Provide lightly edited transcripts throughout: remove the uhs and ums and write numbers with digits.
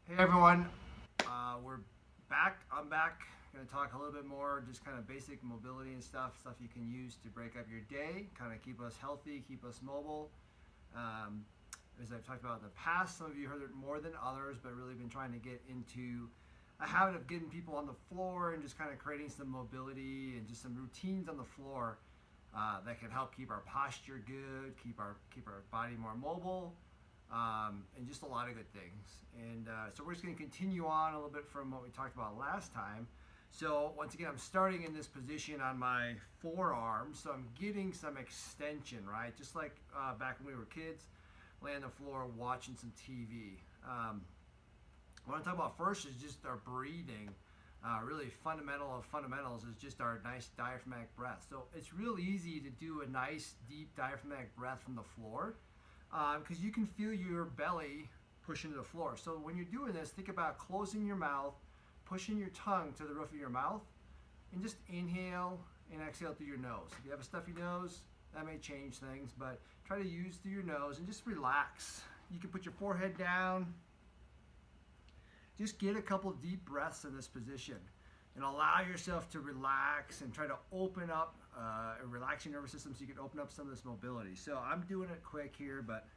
Hey everyone, we're back. I'm back. Going to talk a little bit more, just kind of basic mobility and stuff you can use to break up your day, kind of keep us healthy, keep us mobile. Um, as I've talked about in the past, some of you heard it more than others, but really been trying to get into a habit of getting people on the floor and just kind of creating some mobility and just some routines on the floor that can help keep our posture good, keep our body more mobile, and just a lot of good things. And so we're just going to continue on a little bit from what we talked about last time. So once again, I'm starting in this position on my forearm, so I'm getting some extension, right? Just like back when we were kids, laying on the floor watching some TV. What I want to talk about first is just our breathing. Really fundamental of fundamentals is just our nice diaphragmatic breath. So it's real easy to do a nice deep diaphragmatic breath from the floor because you can feel your belly push into the floor. So when you're doing this, think about closing your mouth, pushing your tongue to the roof of your mouth, and just inhale and exhale through your nose. If you have a stuffy nose, that may change things, but try to use through your nose and just relax. You can put your forehead down. Just get a couple deep breaths in this position and allow yourself to relax and try to open up and relax your nervous system so you can open up some of this mobility. So I'm doing it quick here, but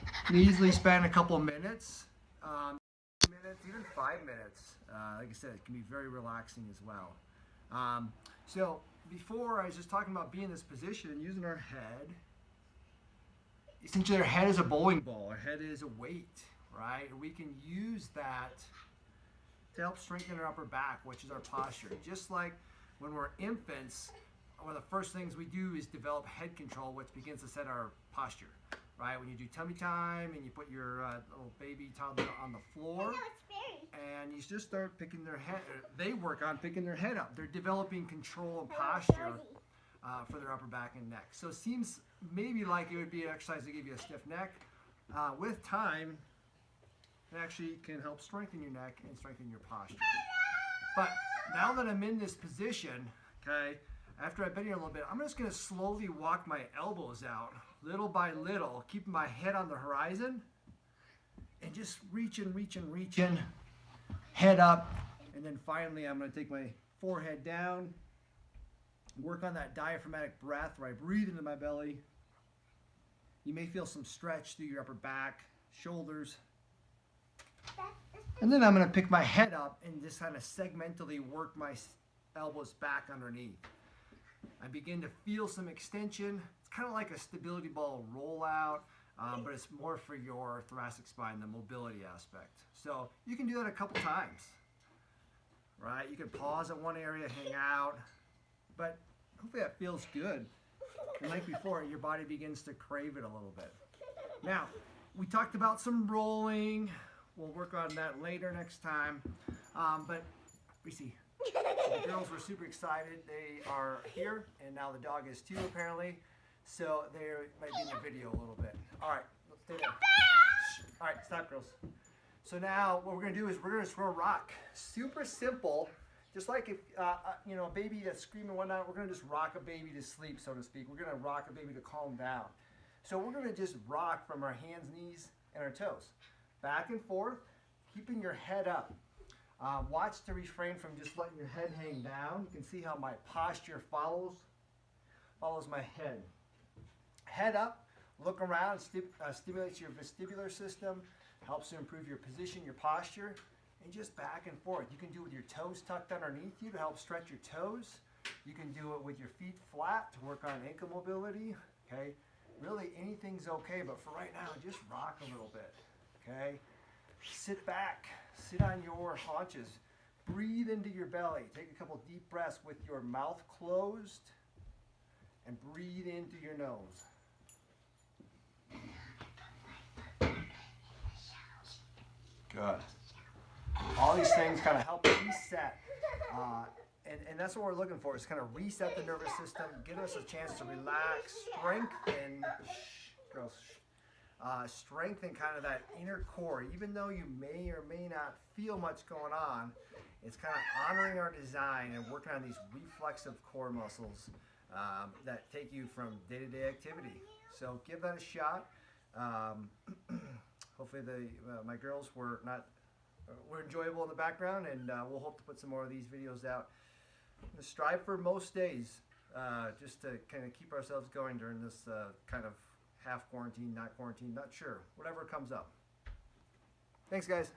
you can easily spend a couple minutes, even 5 minutes. Like I said, it can be very relaxing as well. So before I was just talking about being in this position and using our head. Essentially, our head is a bowling ball. Our head is a weight, right? We can use that to help strengthen our upper back, which is our posture. Just like when we're infants, one of the first things we do is develop head control, which begins to set our posture, right? When you do tummy time and you put your little baby toddler on the floor and you just start picking their head, they work on picking their head up. They're developing control and posture for their upper back and neck. So it seems maybe like it would be an exercise to give you a stiff neck. With time, it actually can help strengthen your neck and strengthen your posture. But now that I'm in this position, okay, after I've been here a little bit, I'm just going to slowly walk my elbows out little by little, keeping my head on the horizon and just reaching, head up. And then finally, I'm going to take my forehead down, work on that diaphragmatic breath where I breathe into my belly. You may feel some stretch through your upper back, shoulders. And then I'm going to pick my head up and just kind of segmentally work my elbows back underneath. I begin to feel some extension. It's kind of like a stability ball rollout, but it's more for your thoracic spine, the mobility aspect. So you can do that a couple times, right? You can pause at one area, hang out, but hopefully that feels good. And like before, your body begins to crave it a little bit. Now, we talked about some rolling. We'll work on that later next time. But Reese, the girls were super excited. They are here, and now the dog is too, apparently. So they might be in the video a little bit. All right, let's stay there. All right, stop, girls. So now what we're going to do is we're going to throw a rock. Super simple. Just like if a baby that's screaming and whatnot, we're going to just rock a baby to sleep, so to speak. We're going to rock a baby to calm down. So we're going to just rock from our hands, knees, and our toes. Back and forth, keeping your head up. Watch to refrain from just letting your head hang down. You can see how my posture follows my head. Head up, look around, stimulates your vestibular system, helps to improve your position, your posture, and just back and forth. You can do it with your toes tucked underneath you to help stretch your toes. You can do it with your feet flat to work on ankle mobility, okay? Really, anything's okay, but for right now, just rock a little bit, okay? Sit back, sit on your haunches. Breathe into your belly. Take a couple deep breaths with your mouth closed and breathe into your nose. Good. All these things kind of help reset. And that's what we're looking for, is kind of reset the nervous system, give us a chance to relax, strengthen kind of that inner core. Even though you may or may not feel much going on, it's kind of honoring our design and working on these reflexive core muscles that take you from day-to-day activity. So give that a shot. Hopefully my girls were enjoyable in the background, and we'll hope to put some more of these videos out. Strive for most days, just to kind of keep ourselves going during this kind of half quarantine, not sure, whatever comes up. Thanks, guys.